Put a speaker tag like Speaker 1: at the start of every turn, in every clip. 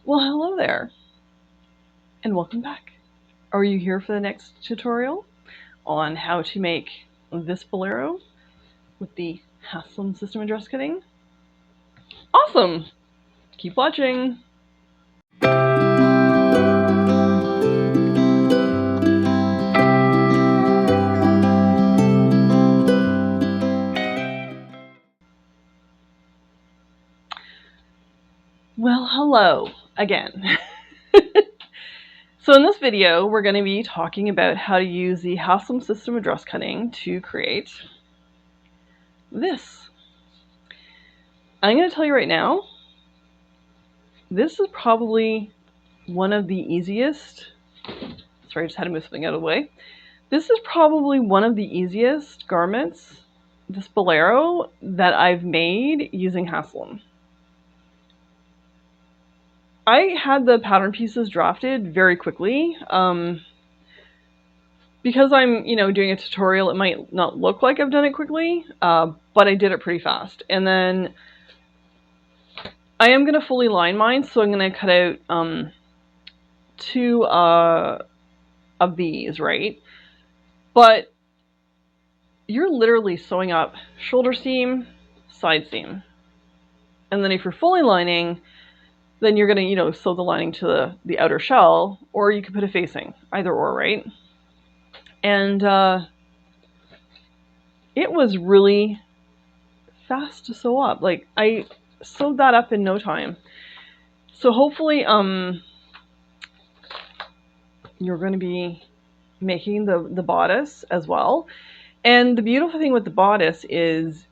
Speaker 1: Well, hello there, and welcome back. Are you here for the next tutorial on how to make this Bolero with the Haslam System of Dresscutting? Awesome! Keep watching! Well, hello again. So in this video, we're going to be talking about how to use the Haslam System of Dresscutting to create this. I'm going to tell you right now, this is probably one of the easiest, sorry, I just had to move something out of the way. This is probably one of the easiest garments, this Bolero, that I've made using Haslam. I had the pattern pieces drafted very quickly. Because I'm, doing a tutorial, it might not look like I've done it quickly, but I did it pretty fast. And then I am going to fully line mine, so I'm going to cut out 2 of these, right? But you're literally sewing up shoulder seam, side seam. And then if you're fully lining, then you're going to, sew the lining to the outer shell, or you could put a facing, either or, right? And it was really fast to sew up. Like, I sewed that up in no time. So hopefully you're going to be making the bodice as well. And the beautiful thing with the bodice is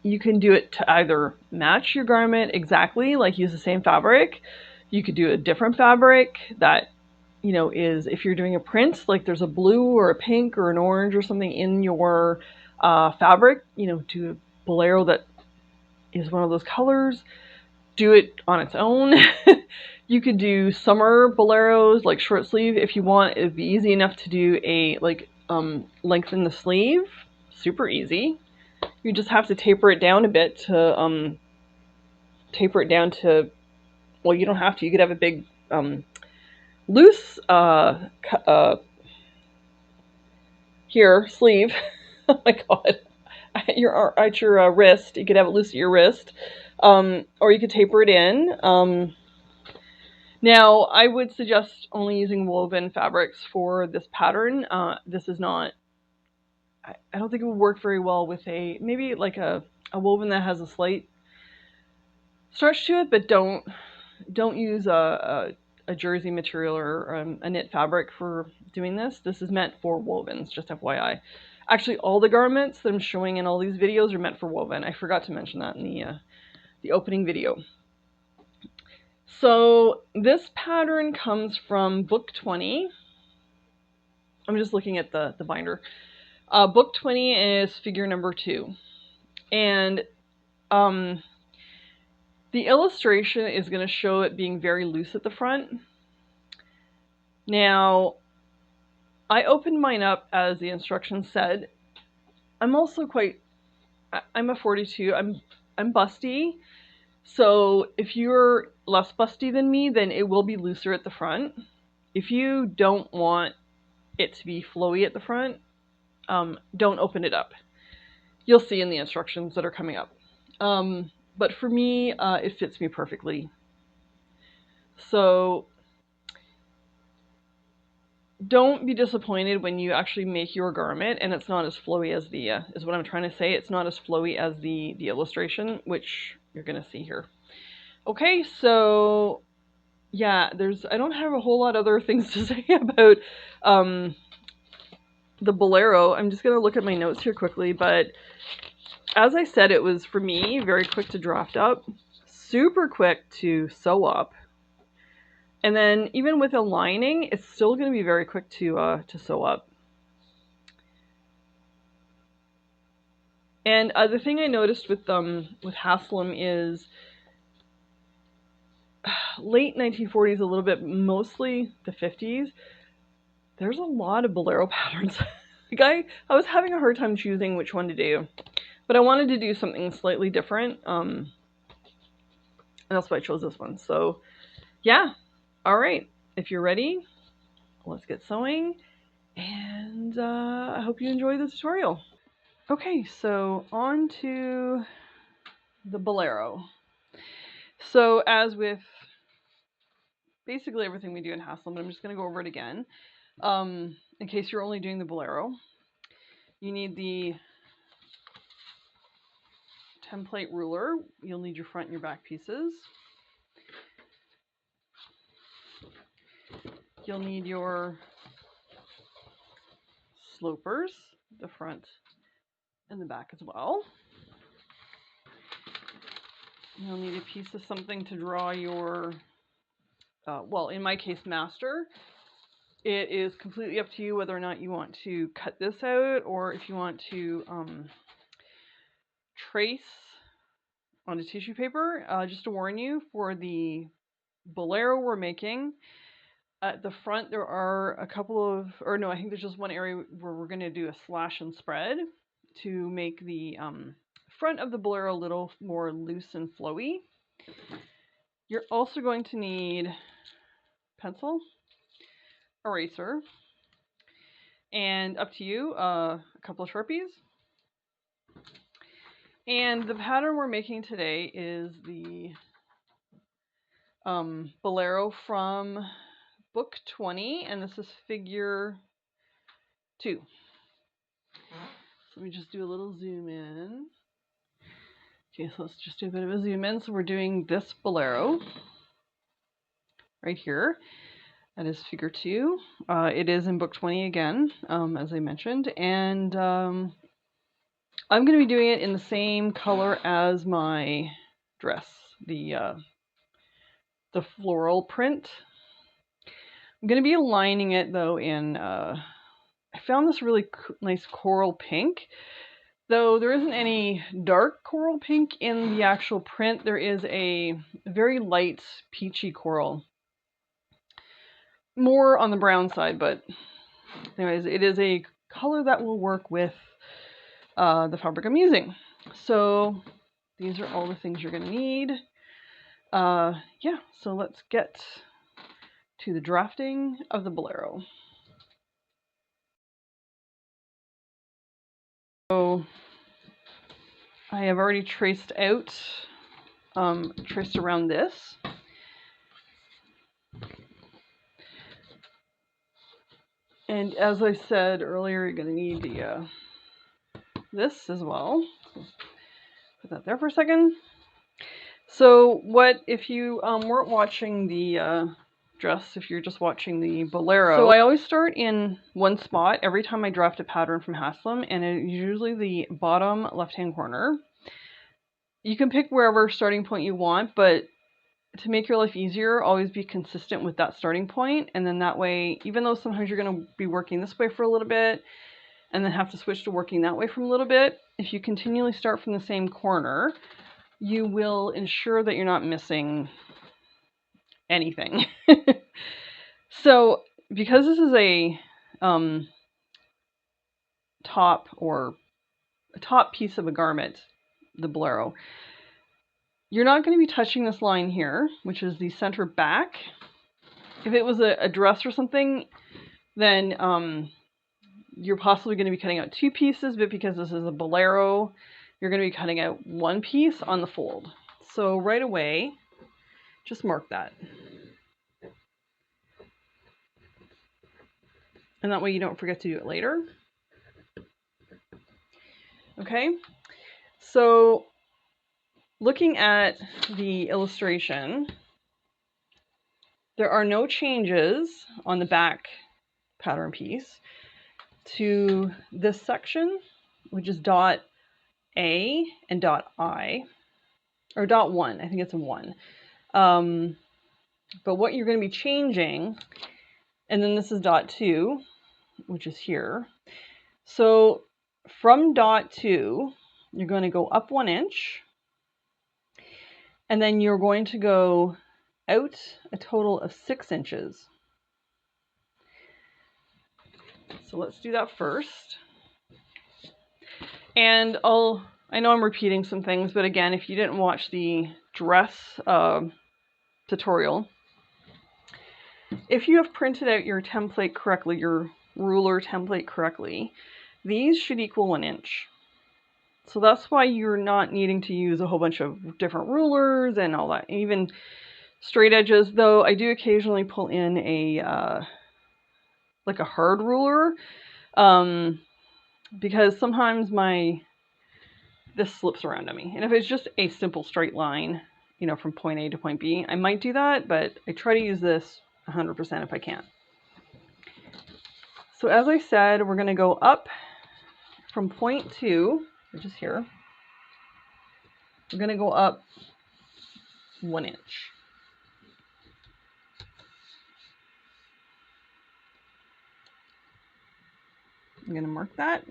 Speaker 1: you can do it to either match your garment exactly, like use the same fabric. You could do a different fabric that, is, if you're doing a print, like there's a blue or a pink or an orange or something in your fabric, do a Bolero that is one of those colors. Do it on its own. You could do summer Boleros, like short sleeve if you want. It'd be easy enough to do a lengthen the sleeve. Super easy. You just have to taper it down a bit to well, you don't have to. You could have a big loose here sleeve. Oh my god. At your wrist. You could have it loose at your wrist. Or you could taper it in. Now, I would suggest only using woven fabrics for this pattern. This is not, I don't think it would work very well with maybe like a woven that has a slight stretch to it, but don't use a jersey material or a knit fabric for doing this. This is meant for wovens, just FYI. Actually, all the garments that I'm showing in all these videos are meant for woven. I forgot to mention that in the opening video. So this pattern comes from book 20. I'm just looking at the binder. Book 20 is figure number 2. And the illustration is going to show it being very loose at the front. Now, I opened mine up as the instructions said. I'm also I'm a 42. I'm busty. So if you're less busty than me, then it will be looser at the front. If you don't want it to be flowy at the front, don't open it up. You'll see in the instructions that are coming up. But for me, it fits me perfectly. So don't be disappointed when you actually make your garment and it's not as flowy as is what I'm trying to say. It's not as flowy as the illustration, which you're going to see here. Okay, so yeah, I don't have a whole lot of other things to say about the Bolero. I'm just going to look at my notes here quickly, but as I said, it was, for me, very quick to draft up, super quick to sew up, and then even with a lining, it's still going to be very quick to sew up. And the thing I noticed with Haslam is late 1940s, a little bit, mostly the 50s, there's a lot of Bolero patterns. Like I was having a hard time choosing which one to do, but I wanted to do something slightly different, and that's why I chose this one. So yeah, All right, if you're ready, let's get sewing, and I hope you enjoy the tutorial. Okay, so on to the Bolero. So as with basically everything we do in Haslam, I'm just going to go over it again. In case you're only doing the Bolero, you need the template ruler. You'll need your front and your back pieces. You'll need your slopers, the front and the back as well. You'll need a piece of something to draw your, well, in my case, master. It is completely up to you whether or not you want to cut this out or if you want to trace on a tissue paper. Just to warn you, for the Bolero we're making, at the front there are a couple of, or no, I think there's just one area where we're going to do a slash and spread to make the front of the Bolero a little more loose and flowy. You're also going to need pencil, eraser, and up to you, a couple of Sharpies. And the pattern we're making today is the Bolero from book 20, and this is figure 2. So let me just do a little zoom in. Okay, so let's just do a bit of a zoom in. So we're doing this Bolero right here. That is figure 2. It is in book 20 again, as I mentioned, and I'm going to be doing it in the same color as my dress, the floral print. I'm going to be lining it though in, I found this really nice coral pink. Though there isn't any dark coral pink in the actual print, there is a very light peachy coral. More on the brown side, but anyways, it is a color that will work with the fabric I'm using. So these are all the things you're going to need. Yeah, so let's get to the drafting of the Bolero. So I have already traced out, traced around this. And as I said earlier, you're going to need the this as well. Put that there for a second. So what if you weren't watching the dress, if you're just watching the Bolero? So I always start in one spot every time I draft a pattern from Haslam, and it's usually the bottom left-hand corner. You can pick wherever starting point you want, but to make your life easier, always be consistent with that starting point, and then that way, even though sometimes you're going to be working this way for a little bit and then have to switch to working that way from a little bit, if you continually start from the same corner, you will ensure that you're not missing anything. So because this is a top piece of a garment, the Bolero, you're not going to be touching this line here, which is the center back. If it was a dress or something, then you're possibly going to be cutting out 2 pieces, but because this is a Bolero, you're going to be cutting out 1 piece on the fold. So right away, just mark that. And that way you don't forget to do it later. Okay, so looking at the illustration, there are no changes on the back pattern piece to this section, which is dot A and dot I, or dot 1, I think it's a 1. But what you're going to be changing, and then this is dot 2, which is here. So from dot 2, you're going to go up 1 inch, and then you're going to go out a total of 6 inches. So let's do that first. And I know I'm repeating some things, but again, if you didn't watch the dress tutorial, if you have printed out your template correctly, your ruler template correctly, these should equal 1 inch. So that's why you're not needing to use a whole bunch of different rulers and all that. Even straight edges, though I do occasionally pull in a like a hard ruler, because sometimes this slips around on me. And if it's just a simple straight line, you know, from point A to point B, I might do that, but I try to use this 100% if I can. So as I said, we're going to go up from point 2, which is here. We're going to go up 1 inch. I'm going to mark that.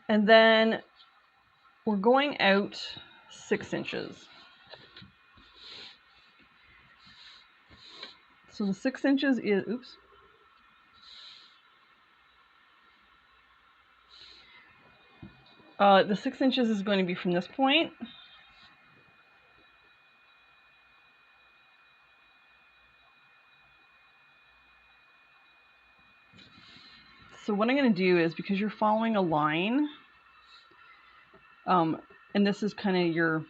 Speaker 1: And then we're going out 6 inches. So the 6 inches is, oops. The 6 inches is going to be from this point. So what I'm going to do is, because you're following a line, and this is kind of your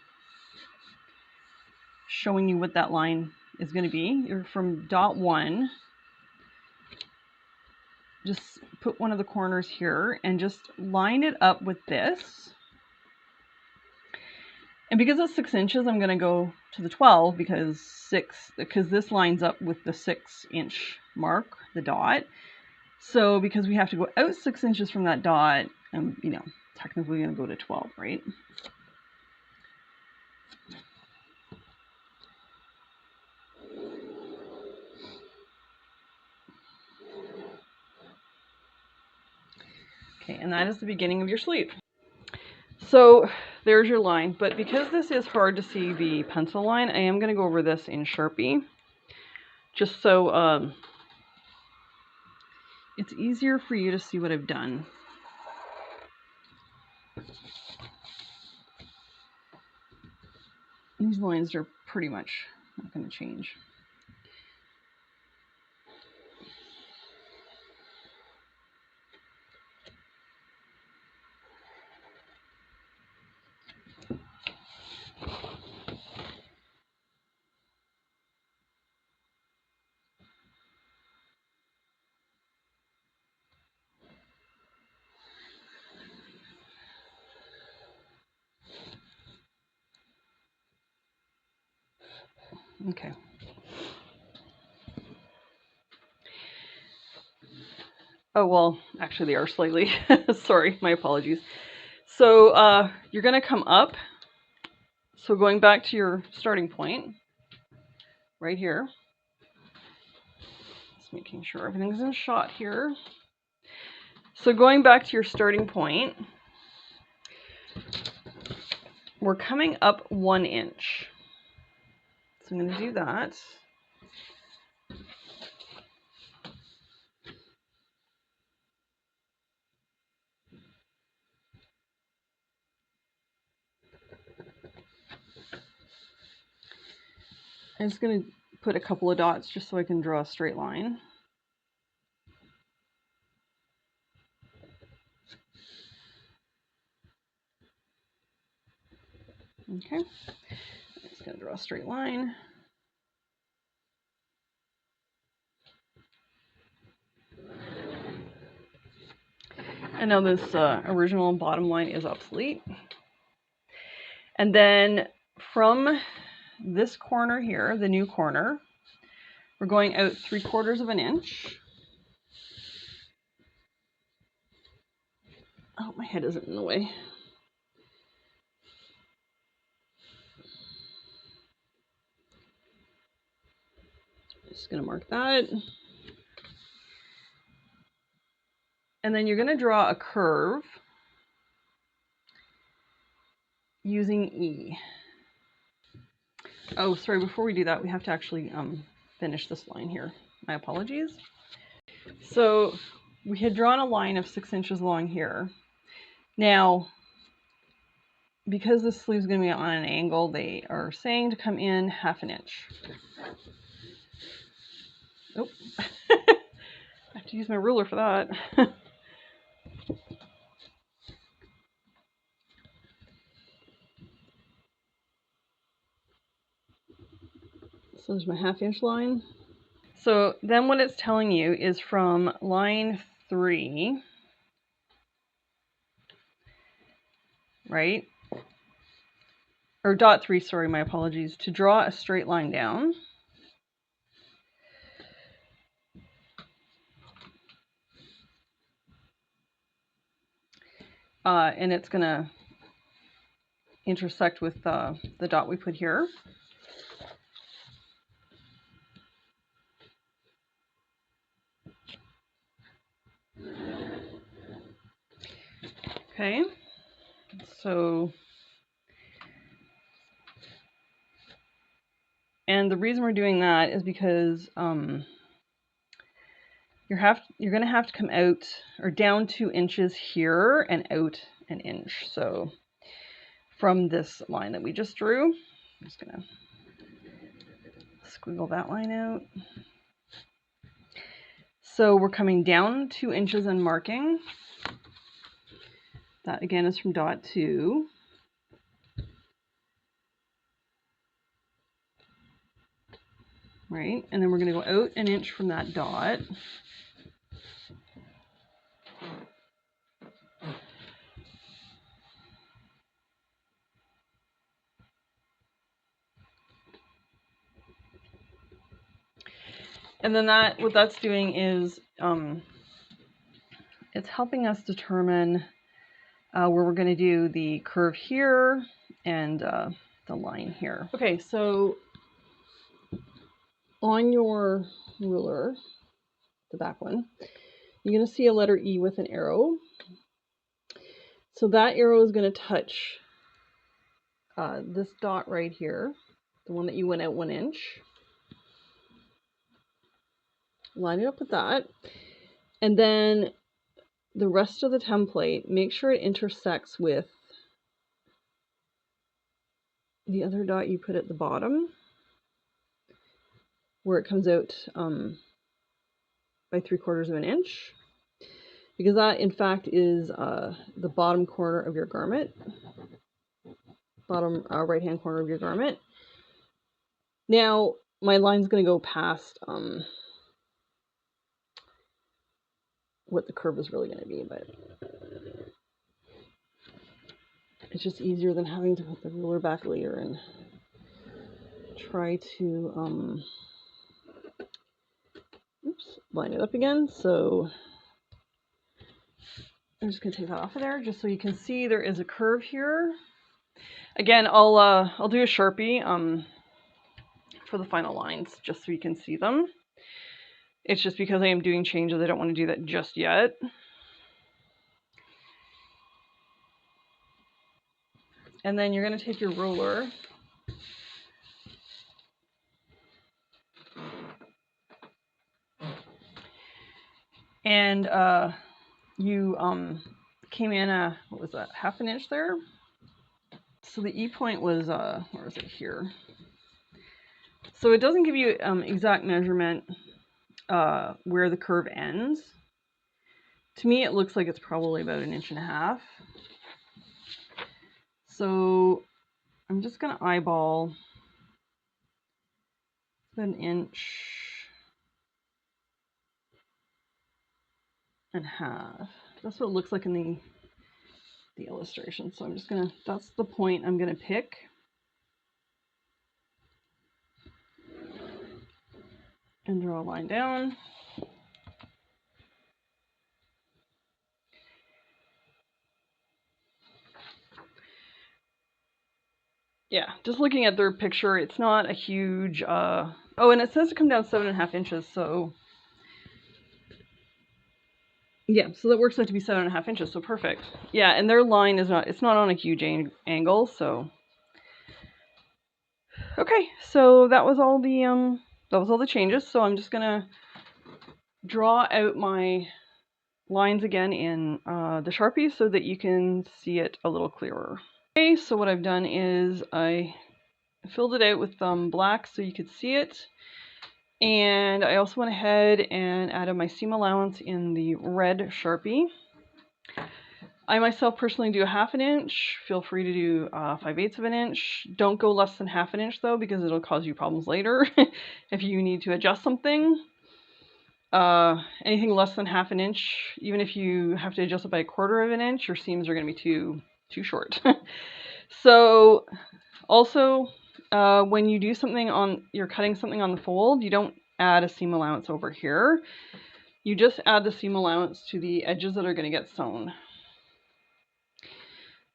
Speaker 1: showing you what that line is going to be. You're from dot 1, just put one of the corners here and just line it up with this. And because it's 6 inches, I'm going to go to the 12 because this lines up with the 6 inch mark, the dot. So because we have to go out 6 inches from that dot, I'm, you know, technically going to go to 12, right? Okay, and that is the beginning of your sleeve. So there's your line, but because this is hard to see the pencil line, I am going to go over this in Sharpie, just so it's easier for you to see what I've done. These lines are pretty much not going to change. Okay. Oh, well, actually they are slightly. Sorry, my apologies. So you're going to come up. So going back to your starting point, right here. Just making sure everything's in shot here. So going back to your starting point, we're coming up 1 inch. So I'm going to do that. I'm just going to put a couple of dots just so I can draw a straight line. Okay, I'm just going to draw a straight line. And now this original bottom line is obsolete. And then from this corner here, the new corner, we're going out 3/4 of an inch. Oh, my head isn't in the way. Just going to mark that. And then you're going to draw a curve using E. Oh, sorry, before we do that, we have to actually finish this line here. My apologies. So we had drawn a line of 6 inches along here. Now, because this sleeve is going to be on an angle, they are saying to come in 1/2 inch. Oh, I have to use my ruler for that. So there's my 1/2 inch line. So then what it's telling you is from line 3, right? Or dot 3, sorry, my apologies, to draw a straight line down. And it's going to intersect with the dot we put here. Okay, so, and the reason we're doing that is because you're going to have to come out or down 2 inches here and out 1 inch. So from this line that we just drew, I'm just going to squiggle that line out. So we're coming down 2 inches and marking. That again is from dot 2. Right, and then we're going to go out 1 inch from that dot. And then what that's doing is it's helping us determine where we're going to do the curve here and the line here. Okay, so on your ruler, the back one, you're going to see a letter E with an arrow. So that arrow is going to touch this dot right here, the one that you went out 1 inch. Line it up with that. And then the rest of the template, make sure it intersects with the other dot you put at the bottom, where it comes out by 3/4 of an inch, because that in fact is the bottom corner of your garment, bottom right hand corner of your garment. Now my line's going to go past what the curve is really going to be, but it's just easier than having to put the ruler back later and try to line it up again. So I'm just going to take that off of there just so you can see there is a curve here. Again, I'll do a Sharpie for the final lines just so you can see them. It's just because I am doing changes, I don't want to do that just yet. And then you're going to take your ruler and you came in what was that, 1/2 inch there? So the E point was where is it, here? So it doesn't give you exact measurement where the curve ends. To me it looks like it's probably about 1.5 inches. So I'm just going to eyeball 1.5 inches. That's what it looks like in the illustration. So I'm just gonna, that's the point I'm gonna pick. And draw a line down. Yeah, just looking at their picture, it's not a huge, oh, and it says to come down 7.5 inches, so yeah, so that works out to be 7.5 inches, so perfect. Yeah, and their line is not, it's not on a huge angle, so. Okay, so that was all the changes, so I'm just gonna draw out my lines again in the Sharpie so that you can see it a little clearer. Okay, so what I've done is I filled it out with black so you could see it. And I also went ahead and added my seam allowance in the red Sharpie. I myself personally do a 1/2 inch. Feel free to do 5/8 of an inch. Don't go less than 1/2 inch though, because it'll cause you problems later if you need to adjust something. Anything less than 1/2 inch, even if you have to adjust it by 1/4 inch, your seams are going to be too short. So also, when you do something you're cutting something on the fold, you don't add a seam allowance over here. You just add the seam allowance to the edges that are going to get sewn.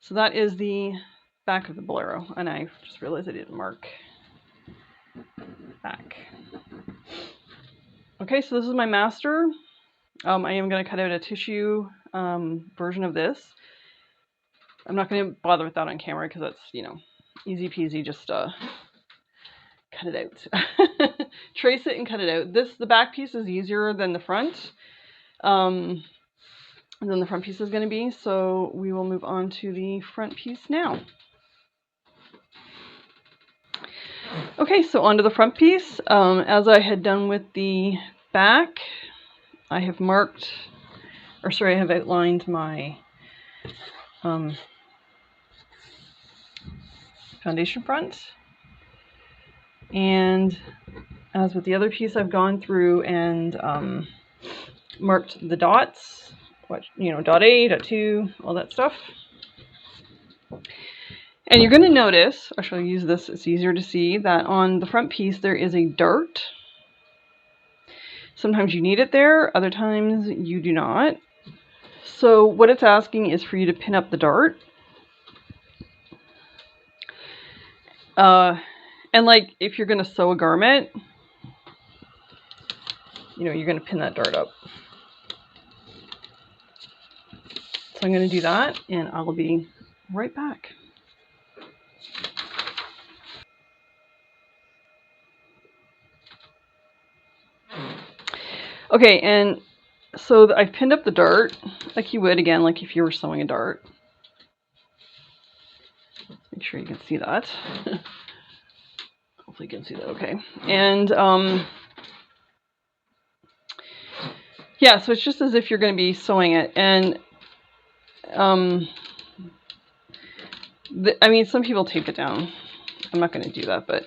Speaker 1: So that is the back of the Bolero, and I just realized I didn't mark back. Okay, so this is my master. I am going to cut out a tissue version of this. I'm not going to bother with that on camera because that's, you know, easy peasy, just cut it out. Trace it and cut it out. The back piece is easier than the front. Than the front piece is going to be, so we will move on to the front piece now. Okay, so onto the front piece. As I had done with the back, I have I have outlined my foundation front. And as with the other piece, I've gone through and marked the dots, dot A, dot 2, all that stuff. And you're going to notice, I shall use this, it's easier to see, that on the front piece there is a dart. Sometimes you need it there, other times you do not. So what it's asking is for you to pin up the dart. And like if you're going to sew a garment, you know, you're going to pin that dart up. So I'm going to do that and I'll be right back. Okay, and so I've pinned up the dart like you would, again, like if you were sewing a dart. Make sure you can see that. Hopefully you can see that okay. And yeah, so it's just as if you're going to be sewing it. And I mean, some people tape it down. I'm not going to do that, but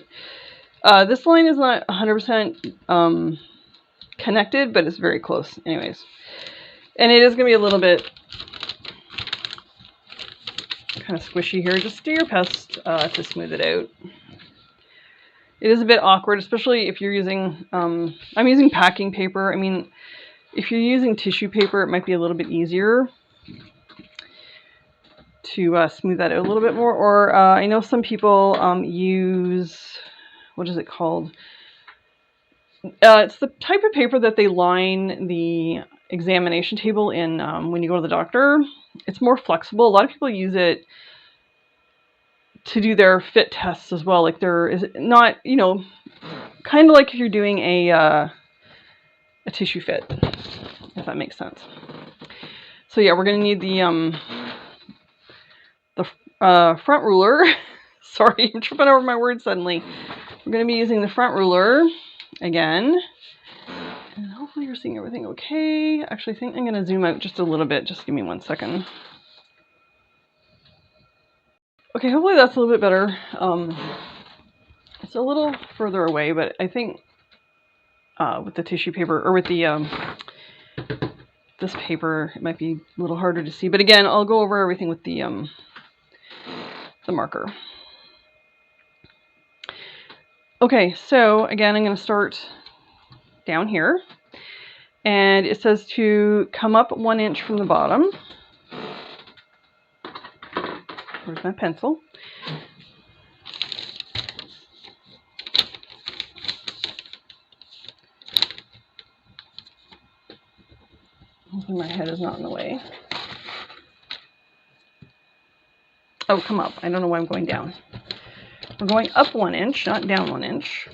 Speaker 1: this line is not 100% connected, but it's very close anyways. And it is going to be a little bit kind of squishy here. Just do your best to smooth it out. It is a bit awkward, especially if you're using, I'm using packing paper. I mean, if you're using tissue paper, it might be a little bit easier to smooth that out a little bit more. Or I know some people use, what is it called? It's the type of paper that they line the examination table in when you go to the doctor. It's more flexible. A lot of people use it to do their fit tests as well. Like there is not, you know, kind of like if you're doing a tissue fit, if that makes sense. So yeah, we're going to need the front ruler. Sorry, I'm tripping over my words suddenly. We're going to be using the front ruler again. And hopefully you're seeing everything okay. Actually, I think I'm going to zoom out just a little bit. Just give me 1 second. Okay, hopefully that's a little bit better. It's a little further away, but I think with the tissue paper, or with the this paper, it might be a little harder to see. But again, I'll go over everything with the marker. Okay, so again, I'm going to start down here. And it says to come up 1 inch from the bottom. Where's my pencil? Hopefully my head is not in the way. Oh, come up. I don't know why I'm going down. We're going up 1 inch, not down 1 inch.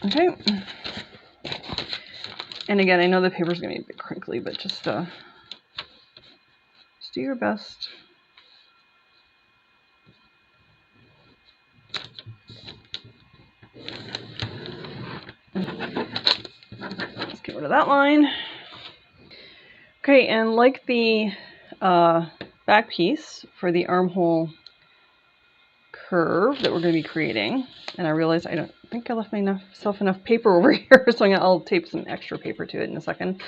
Speaker 1: Okay. And again, I know the paper's going to be a bit crinkly, but just do your best. Let's get rid of that line. Okay, and like the back piece for the armhole curve that we're going to be creating, and I realized I don't think I left myself enough paper over here, so I'll tape some extra paper to it in a second.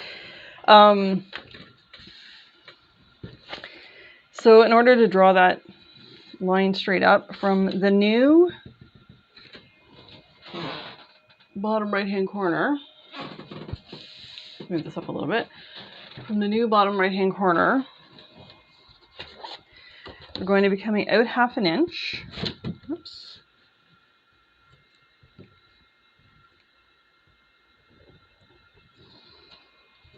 Speaker 1: So in order to draw that line straight up from the new bottom right hand corner, move this up a little bit, from the new bottom right hand corner, we're going to be coming out 1/2 inch. Oops.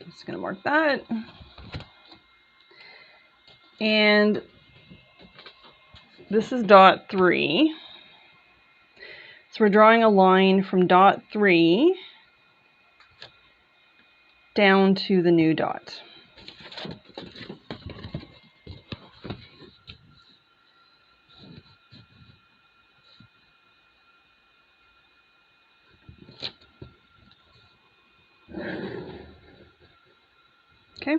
Speaker 1: I'm just going to mark that. And this is dot 3. So we're drawing a line from dot 3 down to the new dot. Okay.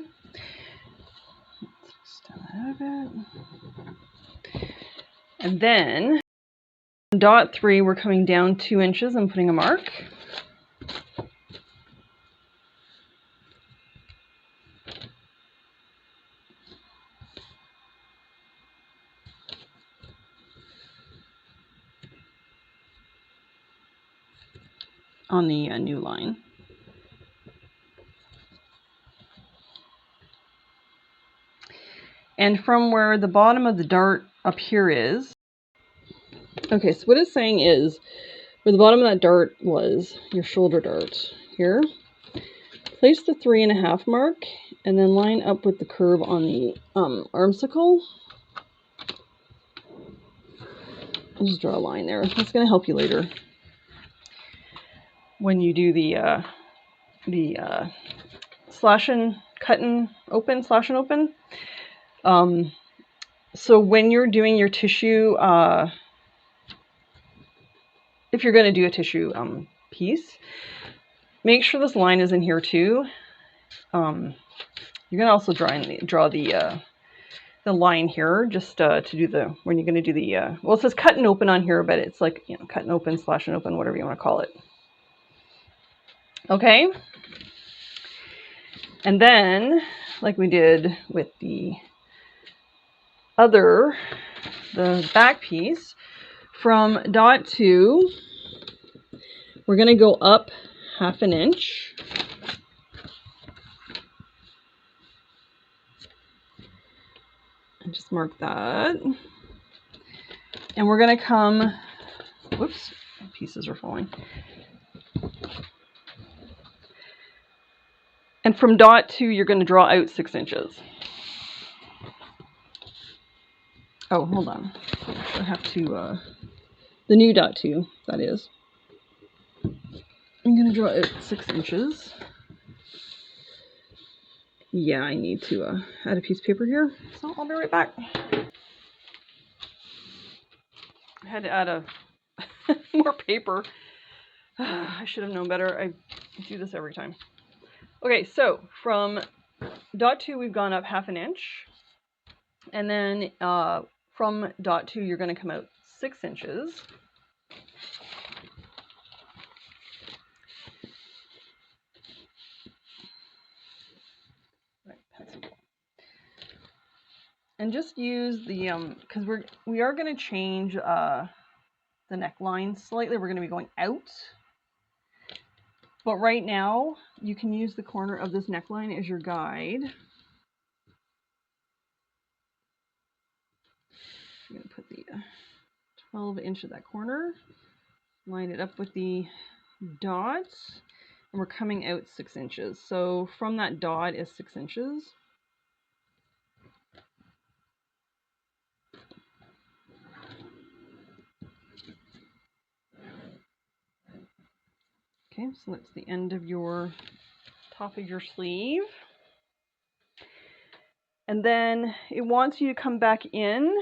Speaker 1: Let's extend that out a bit. And then dot 3, we're coming down 2 inches and putting a mark. On the new line. And from where the bottom of the dart up here is, okay, so what it's saying is, where the bottom of that dart was, your shoulder dart here, place the 3.5 mark, and then line up with the curve on the armsicle. I'll just draw a line there. That's going to help you later when you do the slash and cut and open, slash and open. So when you're doing your tissue, if you're going to do a tissue piece, make sure this line is in here too. You're going to also draw the line here, just to do the, when you're going to do the, well, it says cut and open on here, but it's like, you know, cut and open, slash and open, whatever you want to call it. Okay. And then, like we did with the back piece, from dot 2, we're going to go up 1/2 inch. And just mark that. And we're going to come, whoops, pieces are falling. And from dot 2, you're going to draw out 6 inches. Oh, hold on. I have to, the new dot 2, that is. I'm going to draw out 6 inches. Yeah, I need to add a piece of paper here, so I'll be right back. I had to add more paper. I should have known better. I do this every time. Okay, so from dot 2, we've gone up 1/2 inch. And then from dot 2, you're going to come out 6 inches. And just use the, because we are going to change the neckline slightly. We're going to be going out. But right now, you can use the corner of this neckline as your guide. I'm going to put the 12 inch of that corner, line it up with the dots, and we're coming out 6 inches. So from that dot is 6 inches. Okay, so that's the end of your top of your sleeve. And then it wants you to come back in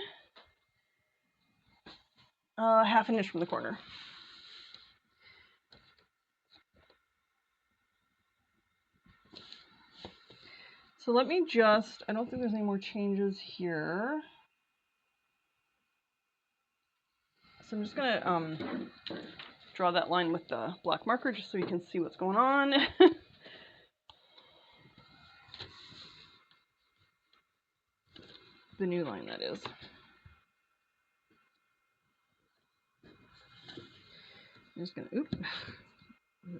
Speaker 1: half an inch from the corner. So let me just, I don't think there's any more changes here. So I'm just gonna draw that line with the black marker just so you can see what's going on. The new line, that is. I'm just gonna, oops,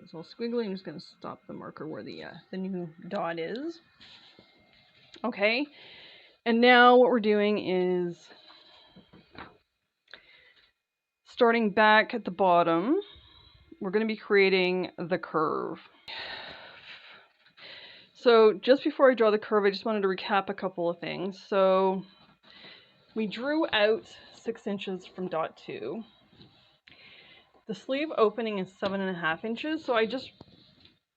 Speaker 1: it's all squiggly. I'm just gonna stop the marker where the new dot is. Okay, and now what we're doing is starting back at the bottom. We're going to be creating the curve. So just before I draw the curve, I just wanted to recap a couple of things. So we drew out 6 inches from dot 2. The sleeve opening is 7.5 inches, so I just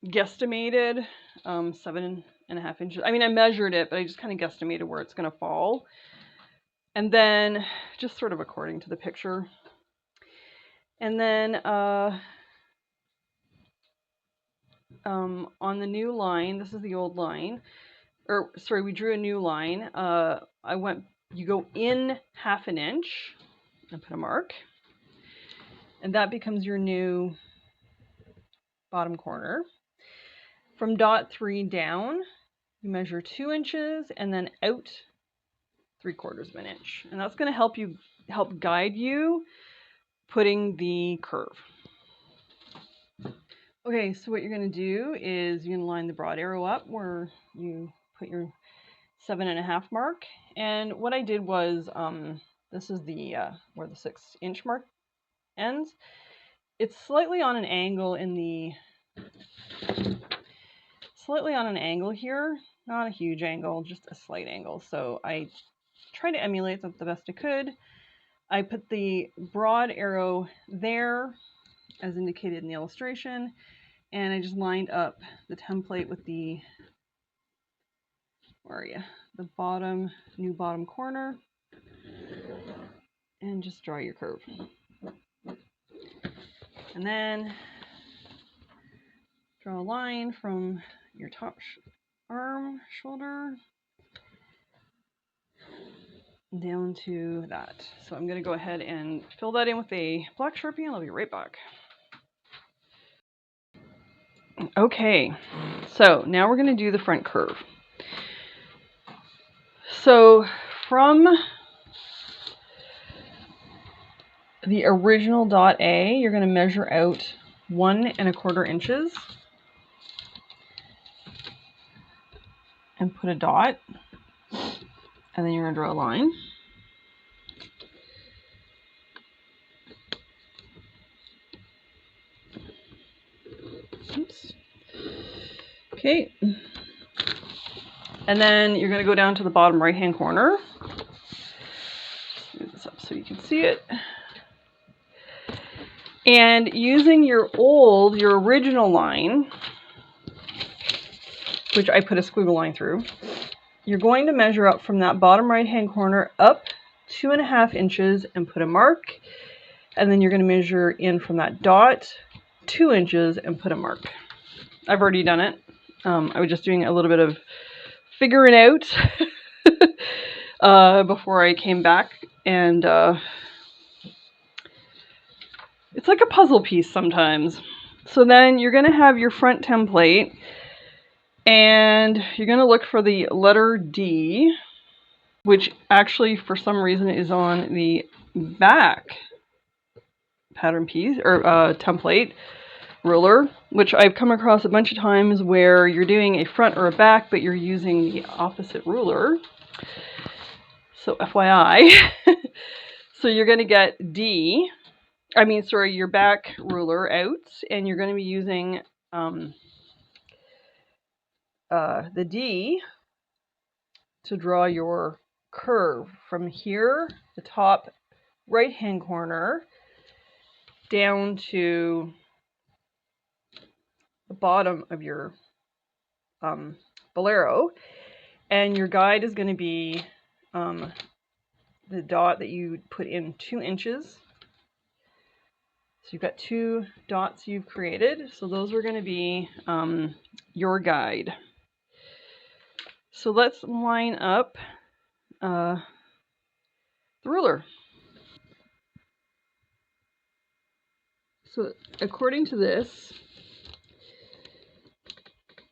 Speaker 1: guesstimated 7.5 inches. I mean, I measured it, but I just kind of guesstimated where it's going to fall. And then just sort of according to the picture. And then on the new line, this is the old line, or sorry, we drew a new line. You go in half an inch and put a mark, and that becomes your new bottom corner. From dot 3 down, you measure 2 inches and then out 3/4 of an inch, and that's going to help guide you putting the curve. Okay, so what you're going to do is you're going to line the broad arrow up where you put your 7.5 mark, and what I did was this is the where the 6-inch mark ends. It's slightly on an angle here, not a huge angle, just a slight angle. So I tried to emulate that the best I could. I put the broad arrow there as indicated in the illustration, and I just lined up the template with the, where are you? The new bottom corner, and just draw your curve. And then draw a line from your top arm, shoulder, down to that. So I'm going to go ahead and fill that in with a black Sharpie, and I'll be right back. Okay, so now we're going to do the front curve. So from the original dot A, you're going to measure out 1.25 inches and put a dot, and then you're going to draw a line. Oops. Okay, and then you're going to go down to the bottom right hand corner. Move this up so you can see it. And using your original line, which I put a squiggle line through, you're going to measure up from that bottom right hand corner up 2.5 inches and put a mark. And then you're going to measure in from that dot 2 inches and put a mark. I've already done it. I was just doing a little bit of figuring out before I came back, and it's like a puzzle piece sometimes. So then you're going to have your front template, and you're going to look for the letter D, which actually for some reason is on the back pattern piece or template ruler, which I've come across a bunch of times where you're doing a front or a back, but you're using the opposite ruler. So FYI. So you're going to get your back ruler out, and you're going to be using the D to draw your curve from here, the top right hand corner, down to the bottom of your Bolero, and your guide is going to be the dot that you put in 2 inches. So you've got 2 dots you've created, so those are going to be your guide. So let's line up the ruler. So according to this,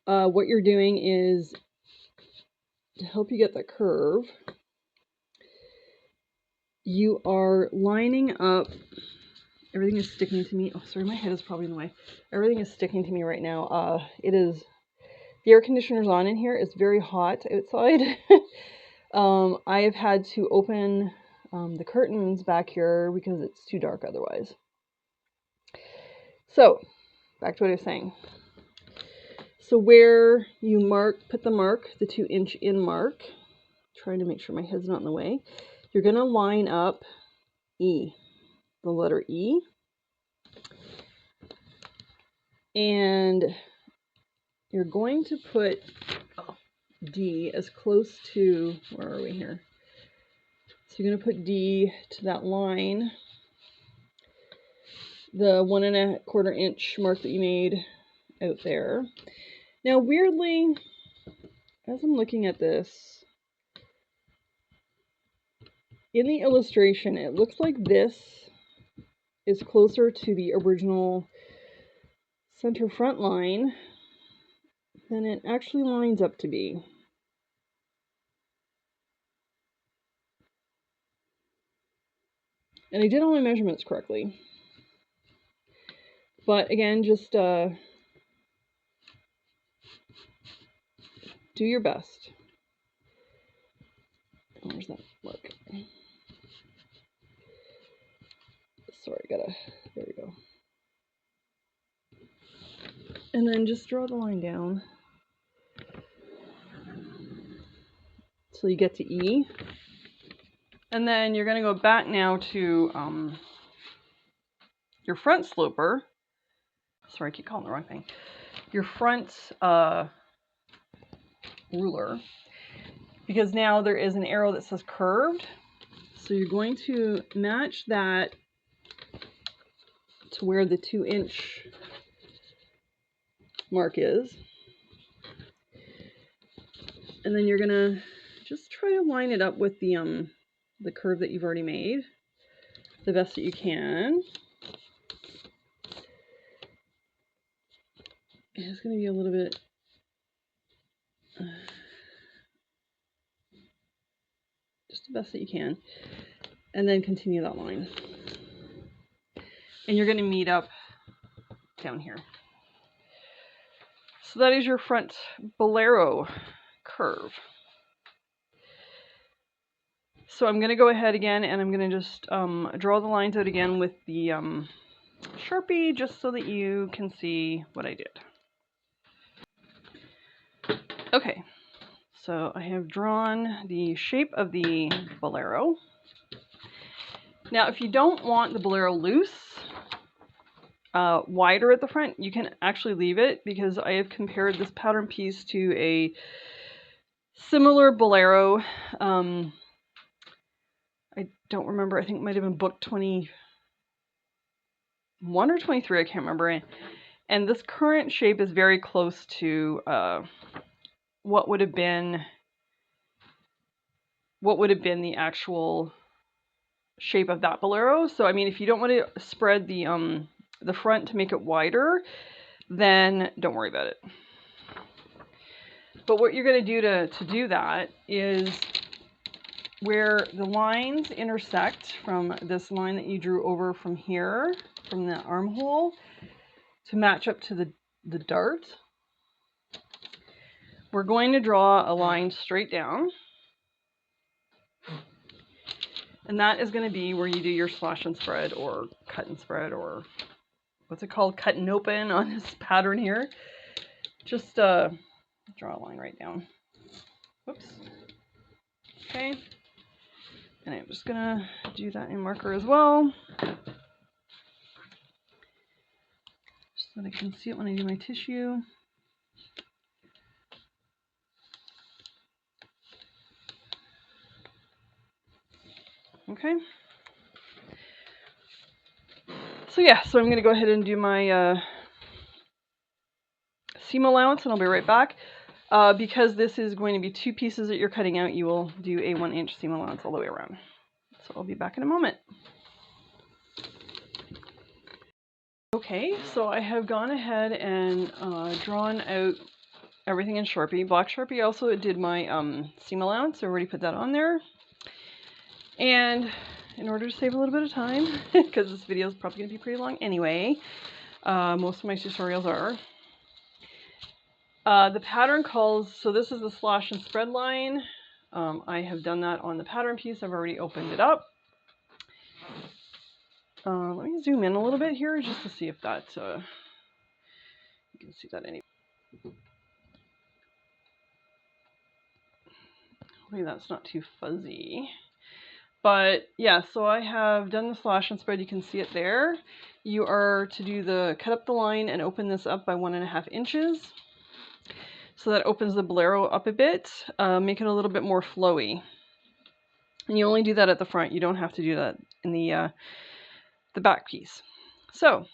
Speaker 1: what you're doing is, to help you get the curve, you are lining up, everything is sticking to me. Oh, sorry, my head is probably in the way. Everything is sticking to me right now. The air conditioner's on in here. It's very hot outside. I have had to open the curtains back here because it's too dark otherwise. So, back to what I was saying. So where you put the mark, the 2 inch in mark, trying to make sure my head's not in the way, you're going to line up E, the letter E, and you're going to put D as close to, where are we here? So you're going to put D to that line, the 1 1/4 inch mark that you made out there. Now weirdly, as I'm looking at this, in the illustration, it looks like this is closer to the original center front line than it actually lines up to be. And I did all my measurements correctly. But again, just do your best. Where's that mark? Sorry, there we go. And then just draw the line down so you get to E. And then you're going to go back now to your front sloper. Sorry, I keep calling the wrong thing. Your front ruler. Because now there is an arrow that says curved. So you're going to match that to where the 2 inch mark is. And then you're going to just try to line it up with the curve that you've already made the best that you can. It's going to be a little bit just the best that you can, and then continue that line. And you're going to meet up down here. So that is your front Bolero curve. So I'm going to go ahead again, and I'm going to just draw the lines out again with the Sharpie, just so that you can see what I did. Okay, so I have drawn the shape of the Bolero. Now, if you don't want the Bolero loose, wider at the front, you can actually leave it, because I have compared this pattern piece to a similar Bolero. I don't remember, I think it might have been book 21 or 23, I can't remember. And this current shape is very close to what would have been the actual shape of that Bolero. So I mean, if you don't want to spread the front to make it wider, then don't worry about it. But what you're going to do to do that is, where the lines intersect from this line that you drew over from here, from the armhole, to match up to the dart, we're going to draw a line straight down. And that is going to be where you do your slash and spread, or cut and spread, or what's it called, cut and open on this pattern here. Just draw a line right down. Whoops. Okay. And I'm just going to do that in marker as well, just so that I can see it when I do my tissue. Okay. So yeah, so I'm going to go ahead and do my seam allowance, and I'll be right back. Because this is going to be 2 pieces that you're cutting out, you will do a 1-inch seam allowance all the way around. So I'll be back in a moment. Okay, so I have gone ahead and drawn out everything in Sharpie. Black Sharpie also did my seam allowance. I already put that on there. And in order to save a little bit of time, because this video is probably going to be pretty long anyway, most of my tutorials are. The pattern calls, so this is the slash and spread line. I have done that on the pattern piece. I've already opened it up. Let me zoom in a little bit here just to see if that, you can see that anyway. Hopefully that's not too fuzzy. But yeah, so I have done the slash and spread. You can see it there. You are to do the cut up the line and open this up by 1.5 inches. So that opens the Bolero up a bit, make it a little bit more flowy. And you only do that at the front. You don't have to do that in the back piece. So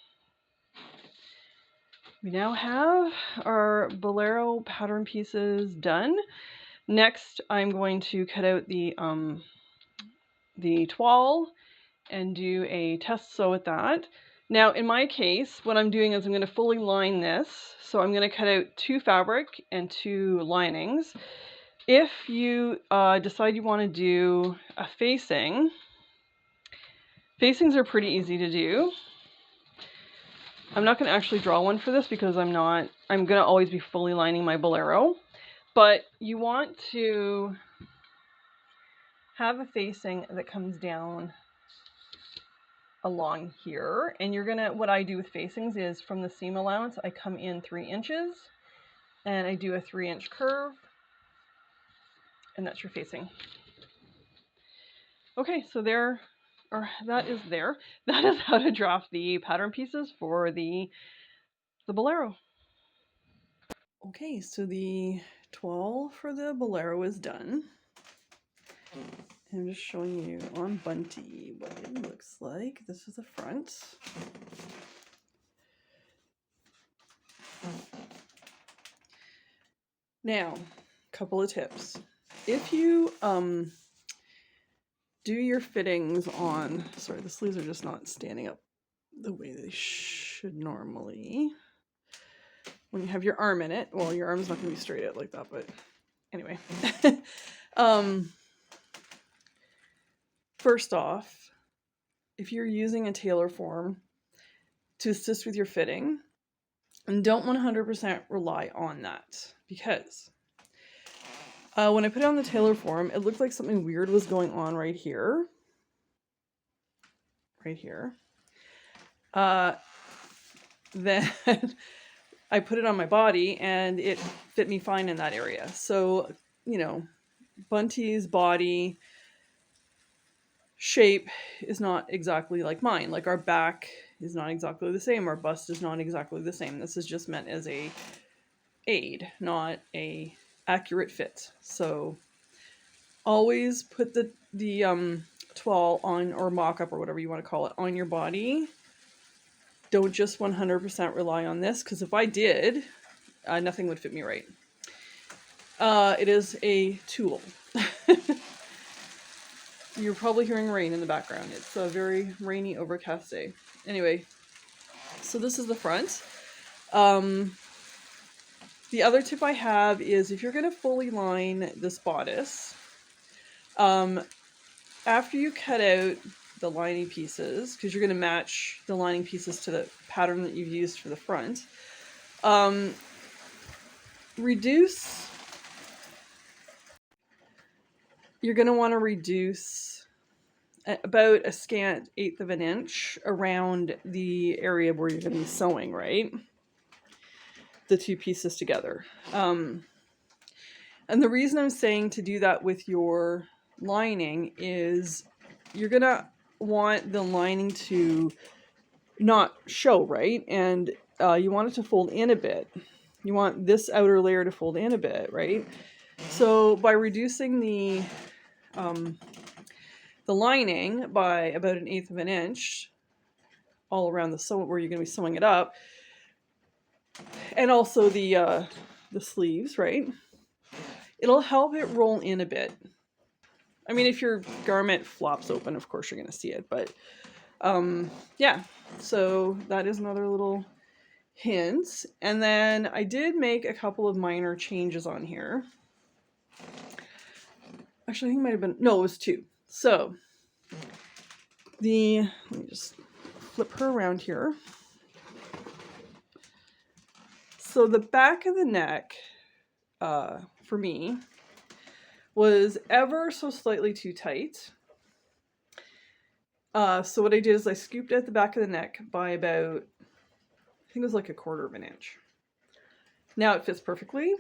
Speaker 1: we now have our Bolero pattern pieces done. Next, I'm going to cut out the toile and do a test sew with that. Now, in my case, what I'm doing is I'm going to fully line this. So I'm going to cut out 2 fabric and 2 linings. If you decide you want to do a facing, facings are pretty easy to do. I'm not going to actually draw one for this because I'm going to always be fully lining my Bolero. But you want to have a facing that comes down along here, and you're gonna, what I do with facings is from the seam allowance, I come in 3 inches and I do a 3-inch curve, and that's your facing. Okay, so that is how to draft the pattern pieces for the Bolero. Okay, so the toile for the Bolero is done. I'm just showing you on Bunty what it looks like. This is the front. Now, a couple of tips. If you do your fittings on, sorry, the sleeves are just not standing up the way they should normally. When you have your arm in it, well, your arm's not going to be straight out like that, but anyway. First off, if you're using a tailor form to assist with your fitting, and don't 100% rely on that, because when I put it on the tailor form, it looked like something weird was going on right here. Right here. Then I put it on my body and it fit me fine in that area. So, you know, Bunty's body shape is not exactly like mine. Like our back is not exactly the same. Our bust is not exactly the same. This is just meant as a aid, not a accurate fit. So always put the toile on, or mock-up or whatever you want to call it, on your body. Don't just 100% rely on this, because if I did, nothing would fit me right. It is a tool. You're probably hearing rain in the background. It's a very rainy, overcast day. Anyway, so this is the front. The other tip I have is if you're going to fully line this bodice, after you cut out the lining pieces, because you're going to match the lining pieces to the pattern that you've used for the front, you're going to want to reduce about a scant 1/8 of an inch around the area where you're going to be sewing, right? The 2 pieces together. And the reason I'm saying to do that with your lining is you're going to want the lining to not show, right? And you want it to fold in a bit. You want this outer layer to fold in a bit, right? So by reducing the the lining by about 1/8 of an inch all around the sew where you're going to be sewing it up, and also the sleeves, right? It'll help it roll in a bit. I mean, if your garment flops open, of course you're going to see it, but yeah, so that is another little hint. And then I did make a couple of minor changes on here. Actually, I think it might have been, no, it was 2. So let me just flip her around here. So the back of the neck, for me, was ever so slightly too tight. So what I did is I scooped at the back of the neck by about, I think it was like 1/4 of an inch. Now it fits perfectly.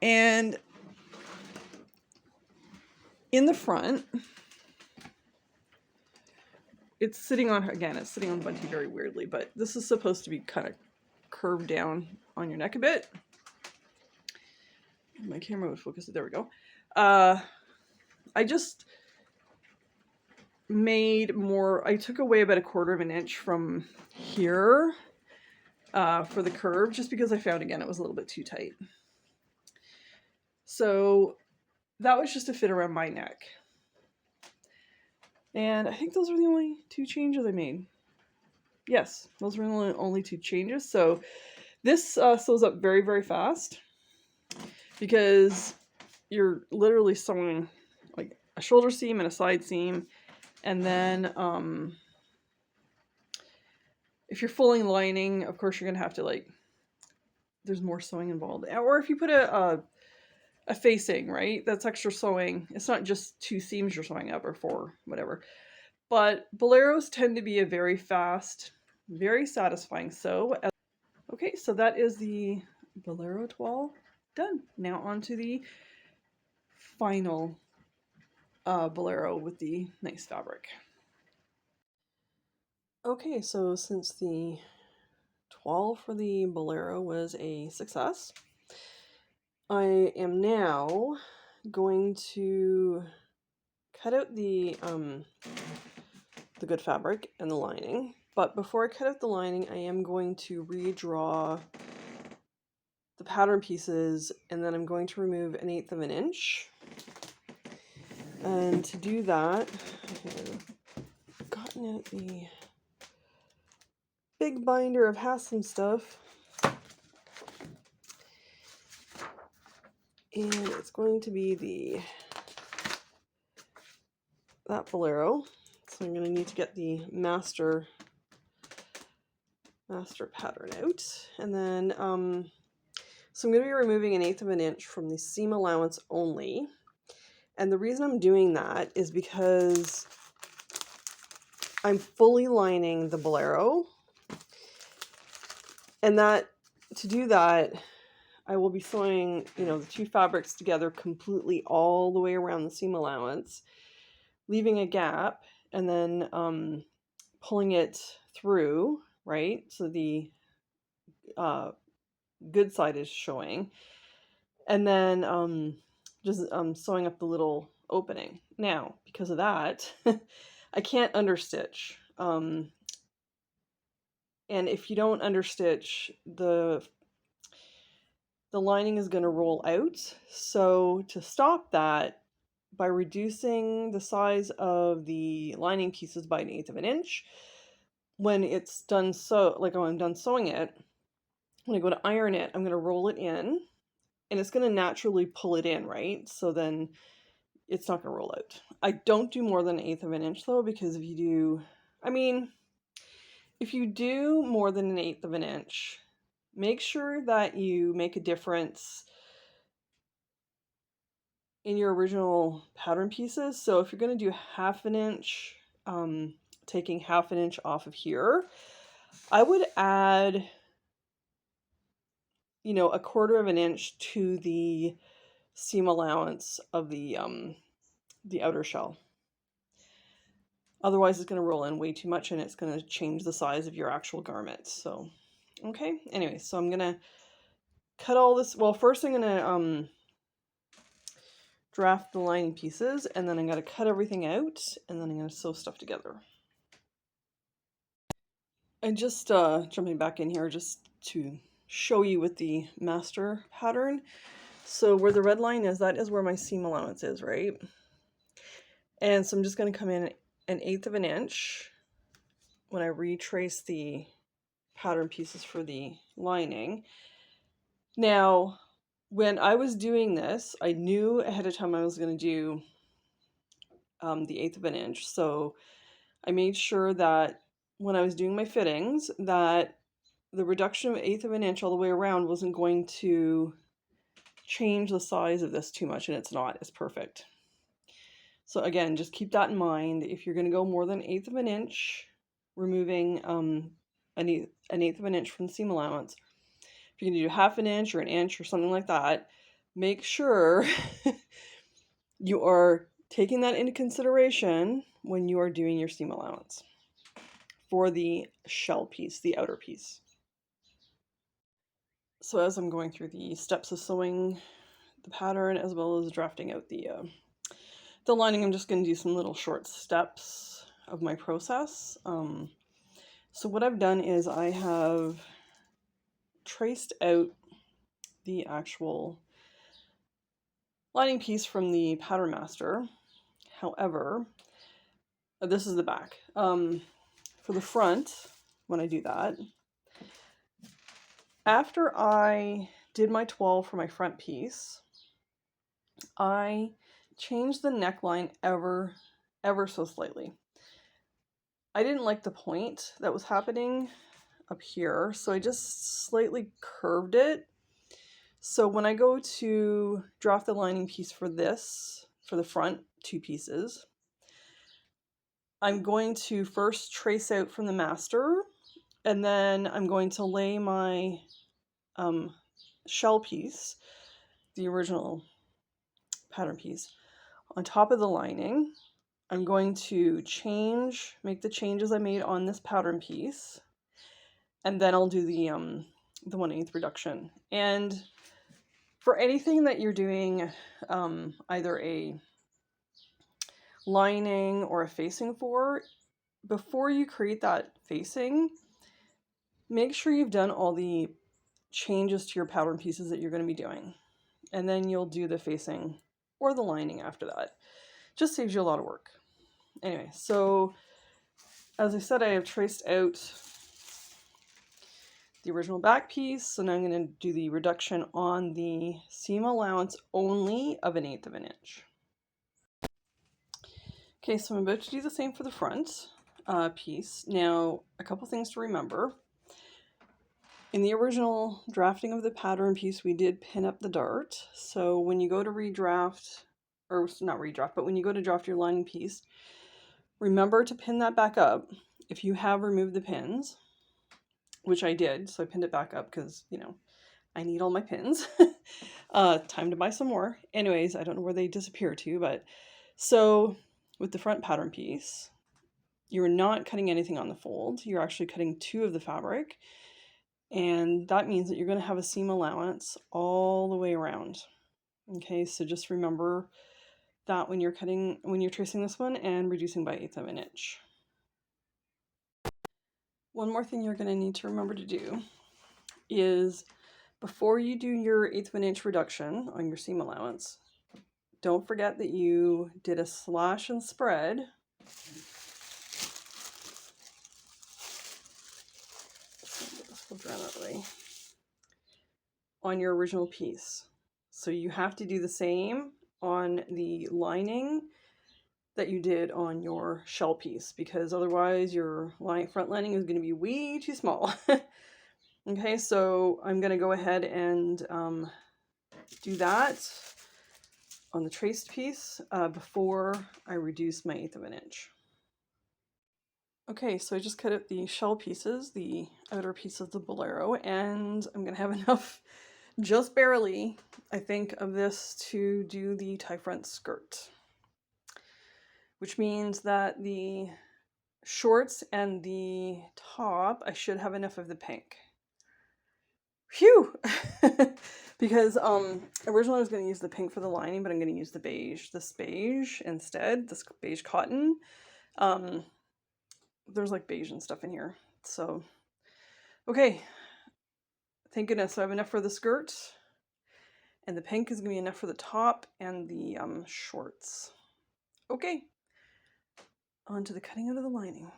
Speaker 1: And in the front, it's sitting on, again, it's sitting on the bunty very weirdly, but this is supposed to be kind of curved down on your neck a bit. My camera was focused. There we go. I just made more, I took away about 1/4 of an inch from here for the curve, just because I found, again, it was a little bit too tight. So that was just to fit around my neck. And I think those are the only 2 changes I made. Yes, those were the only 2 changes. So this sews up very, very fast because you're literally sewing like a shoulder seam and a side seam. And then if you're fulling lining, of course, you're going to have to, like, there's more sewing involved. Or if you put a facing, right, that's extra sewing. It's not just 2 seams you're sewing up, or 4, whatever. But Boleros tend to be a very fast, very satisfying sew. Okay, so that is the Bolero toile done. Now on to the final Bolero with the nice fabric. Okay, so since the toile for the Bolero was a success, I am now going to cut out the good fabric and the lining. But before I cut out the lining, I am going to redraw the pattern pieces, and then I'm going to remove 1/8 of an inch. And to do that, I've gotten out the big binder of Haslam stuff, and it's going to be that Bolero. So I'm going to need to get the master pattern out, and then so I'm going to be removing 1/8 of an inch from the seam allowance only. And the reason I'm doing that is because I'm fully lining the Bolero, and that to do that, I will be sewing, the 2 fabrics together completely all the way around the seam allowance, leaving a gap, and then pulling it through, right? So the good side is showing, and then just sewing up the little opening. Now, because of that, I can't understitch. And if you don't understitch, the lining is going to roll out. So to stop that, by reducing the size of the lining pieces by 1/8 of an inch, when it's done, when I'm done sewing it, when I go to iron it, I'm going to roll it in, and it's going to naturally pull it in, right? So then it's not going to roll out. I don't do more than 1/8 of an inch though, because if you do more than 1/8 of an inch, make sure that you make a difference in your original pattern pieces. So if you're going to do 1/2 an inch, taking 1/2 an inch off of here, I would add, 1/4 of an inch to the seam allowance of the outer shell. Otherwise, it's going to roll in way too much, and it's going to change the size of your actual garment. So, okay. Anyway, so I'm going to cut all this. Well, first I'm going to draft the lining pieces, and then I'm going to cut everything out, and then I'm going to sew stuff together. And just jumping back in here just to show you with the master pattern. So where the red line is, that is where my seam allowance is, right? And so I'm just going to come in 1/8 of an inch when I retrace the pattern pieces for the lining. Now, when I was doing this, I knew ahead of time I was going to do the 1/8 of an inch. So I made sure that when I was doing my fittings, that the reduction of 1/8 of an inch all the way around wasn't going to change the size of this too much, and it's not. It's perfect. So again, just keep that in mind. If you're going to go more than 1/8 of an inch, removing an 1/8 of an inch from the seam allowance, if you're going to do 1/2 an inch or an inch or something like that, make sure you are taking that into consideration when you are doing your seam allowance for the shell piece, the outer piece. So as I'm going through the steps of sewing the pattern as well as drafting out the lining, I'm just going to do some little short steps of my process. So what I've done is I have traced out the actual lining piece from the pattern master. However, this is the back. For the front, when I do that, after I did my toile for my front piece, I changed the neckline ever so slightly. I didn't like the point that was happening up here, so I just slightly curved it. So when I go to draft the lining piece for this, for the front two pieces, I'm going to first trace out from the master, and then I'm going to lay my shell piece, the original pattern piece, on top of the lining. I'm going to make the changes I made on this pattern piece, and then I'll do the 1/8 reduction. And for anything that you're doing, either a lining or a facing for, before you create that facing, make sure you've done all the changes to your pattern pieces that you're going to be doing. And then you'll do the facing or the lining after that. Just saves you a lot of work. Anyway, so as I said, I have traced out the original back piece. So now I'm going to do the reduction on the seam allowance only of 1/8 of an inch. Okay, so I'm about to do the same for the front piece. Now, a couple things to remember. In the original drafting of the pattern piece, we did pin up the dart. So when you go to redraft, or not redraft, but when you go to draft your lining piece, remember to pin that back up if you have removed the pins, which I did. So I pinned it back up because, you know, I need all my pins. Time to buy some more. Anyways, I don't know where they disappear to, but so with the front pattern piece, you're not cutting anything on the fold. You're actually cutting 2 of the fabric. And that means that you're going to have a seam allowance all the way around. Okay, so just remember that when you're tracing this one and reducing by 1/8 of an inch. One more thing you're going to need to remember to do is before you do your 1/8 of an inch reduction on your seam allowance, don't forget that you did a slash and spread around that way on your original piece. So you have to do the same on the lining that you did on your shell piece, because otherwise your front lining is going to be way too small. Okay, so I'm going to go ahead and do that on the traced piece before I reduce my 1/8 of an inch. Okay, so I just cut out the shell pieces, the outer piece of the Bolero, and I'm going to have enough, just barely, I think, of this to do the tie front skirt. Which means that the shorts and the top, I should have enough of the pink. Phew! Because originally I was going to use the pink for the lining, but I'm going to use the beige. This beige instead, this beige cotton. There's like beige and stuff in here. So, okay. Thank goodness. So I have enough for the skirt. And the pink is going to be enough for the top and the shorts. Okay. On to the cutting out of the lining.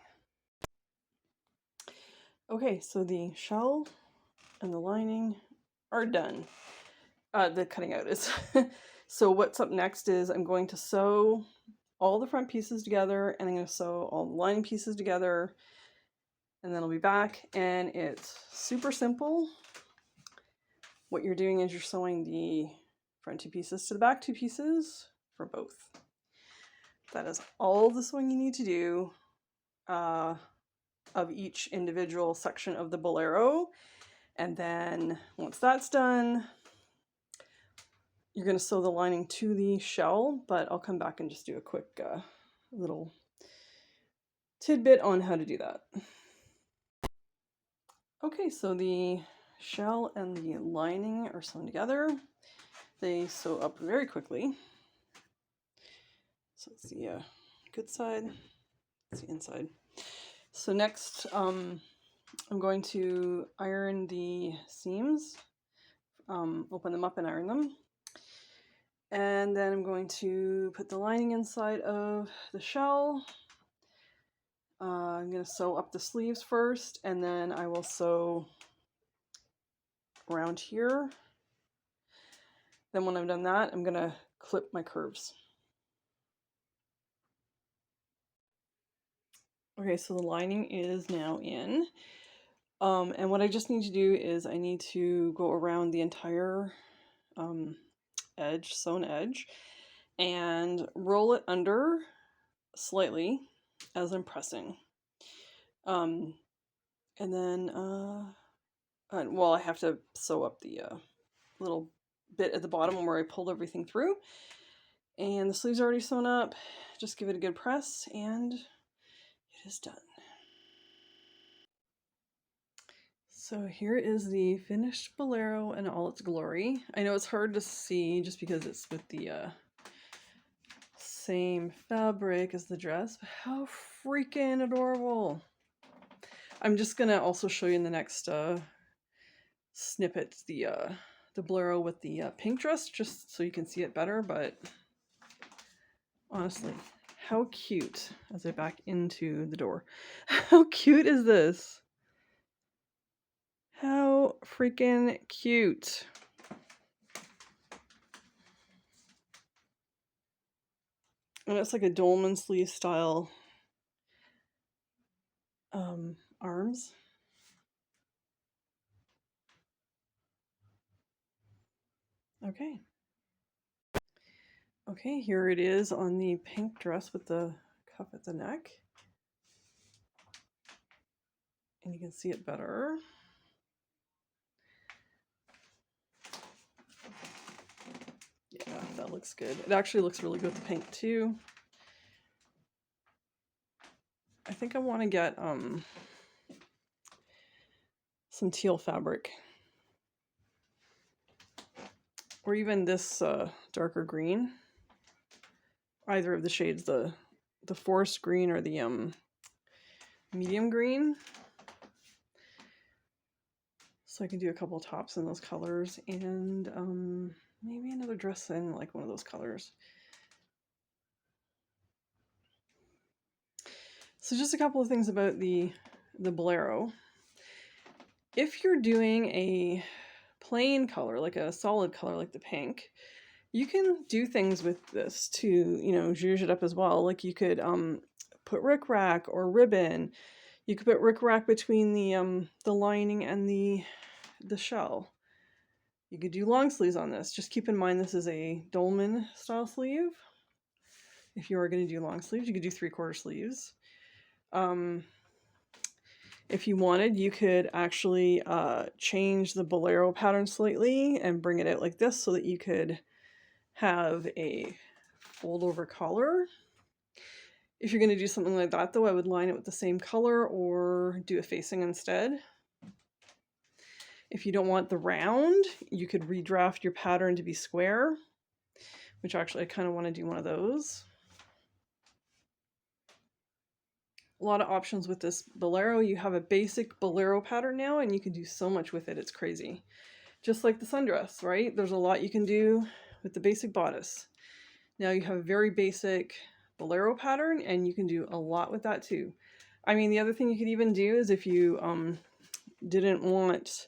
Speaker 1: Okay, so the shell and the lining are done. The cutting out is. So what's up next is I'm going to sew all the front pieces together, and I'm going to sew all the lining pieces together, and then I'll be back. And it's super simple. What you're doing is you're sewing the front two pieces to the back two pieces for both. That is all the sewing you need to do of each individual section of the Bolero. And then once that's done, you're going to sew the lining to the shell, but I'll come back and just do a quick little tidbit on how to do that. Okay, so the shell and the lining are sewn together. They sew up very quickly. So it's the good side, it's the inside. So next, I'm going to iron the seams, open them up and iron them. And then I'm going to put the lining inside of the shell. I'm going to sew up the sleeves first, and then I will sew around here. Then when I've done that, I'm going to clip my curves. Okay, so the lining is now in. And what I just need to do is I need to go around the entire edge, sewn edge, and roll it under slightly as I'm pressing. And then, well, I have to sew up the little bit at the bottom where I pulled everything through. And the sleeves are already sewn up. Just give it a good press, and it is done. So here is the finished Bolero in all its glory. I know it's hard to see just because it's with the same fabric as the dress, but how freaking adorable. I'm just gonna also show you in the next snippet the Bolero with the pink dress, just so you can see it better, but honestly, how cute, as I back into the door. How cute is this? How freaking cute. And it's like a Dolman sleeve style arms. Okay. Okay, here it is on the pink dress with the cuff at the neck. And you can see it better. Yeah, that looks good. It actually looks really good with the pink too. I think I want to get some teal fabric. Or even this darker green. Either of the shades, the forest green or the medium green. So I can do a couple tops in those colors, and maybe another dress in like one of those colors. So just a couple of things about the Bolero. If you're doing a plain color, like a solid color like the pink, you can do things with this to, you know, zhuzh it up as well. Like you could put rickrack or ribbon. You could put rickrack between the lining and the shell. You could do long sleeves on this. Just keep in mind this is a Dolman style sleeve. If you are going to do long sleeves, you could do 3/4 sleeves. If you wanted, you could actually change the Bolero pattern slightly and bring it out like this so that you could have a fold over collar. If you're going to do something like that, though, I would line it with the same color or do a facing instead. If you don't want the round, you could redraft your pattern to be square, which actually I kind of want to do one of those. A lot of options with this Bolero. You have a basic Bolero pattern now, and you can do so much with it. It's crazy. Just like the sundress, right? There's a lot you can do with the basic bodice. Now you have a very basic Bolero pattern, and you can do a lot with that too. I mean, the other thing you could even do is if you didn't want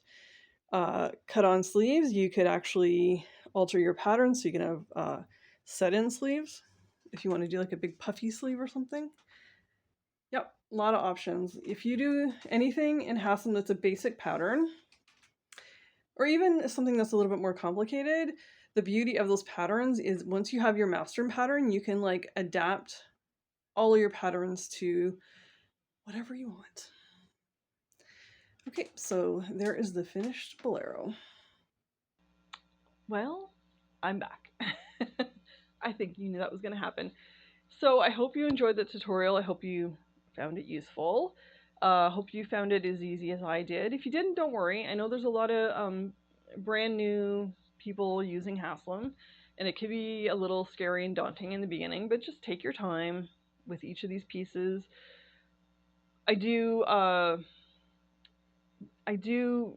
Speaker 1: cut-on sleeves, you could actually alter your pattern so you can have set-in sleeves if you want to do like a big puffy sleeve or something. Yep, a lot of options. If you do anything in Haslam that's a basic pattern, or even something that's a little bit more complicated, the beauty of those patterns is once you have your master pattern, you can like adapt all of your patterns to whatever you want. Okay, so there is the finished Bolero. Well, I'm back. I think you knew that was going to happen. So I hope you enjoyed the tutorial. I hope you found it useful. Hope you found it as easy as I did. If you didn't, don't worry. I know there's a lot of brand new people using Haslam, and it can be a little scary and daunting in the beginning, but just take your time with each of these pieces. I do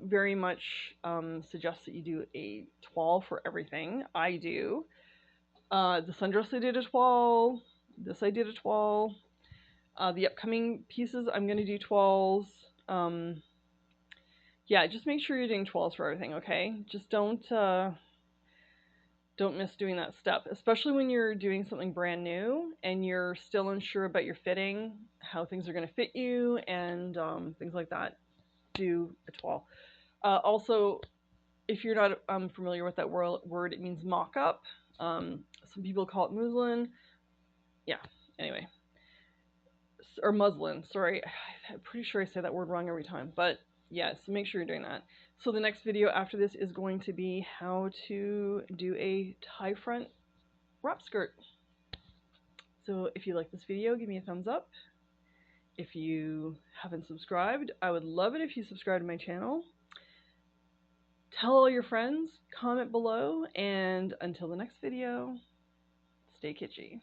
Speaker 1: very much suggest that you do a toile for everything. I do. The sundress I did a toile. This I did a toile. The upcoming pieces I'm going to do toiles. Yeah, just make sure you're doing toiles for everything, okay? Just don't miss doing that step, especially when you're doing something brand new and you're still unsure about your fitting, how things are going to fit you, and things like that. Do a toile. Also, if you're not familiar with that word, it means mock-up. Some people call it muslin. Yeah, anyway. Or muslin, sorry. I'm pretty sure I say that word wrong every time. But yeah, so make sure you're doing that. So the next video after this is going to be how to do a tie front wrap skirt. So if you like this video, give me a thumbs up. If you haven't subscribed, I would love it if you subscribe to my channel. Tell all your friends, comment below, and until the next video, stay kitschy.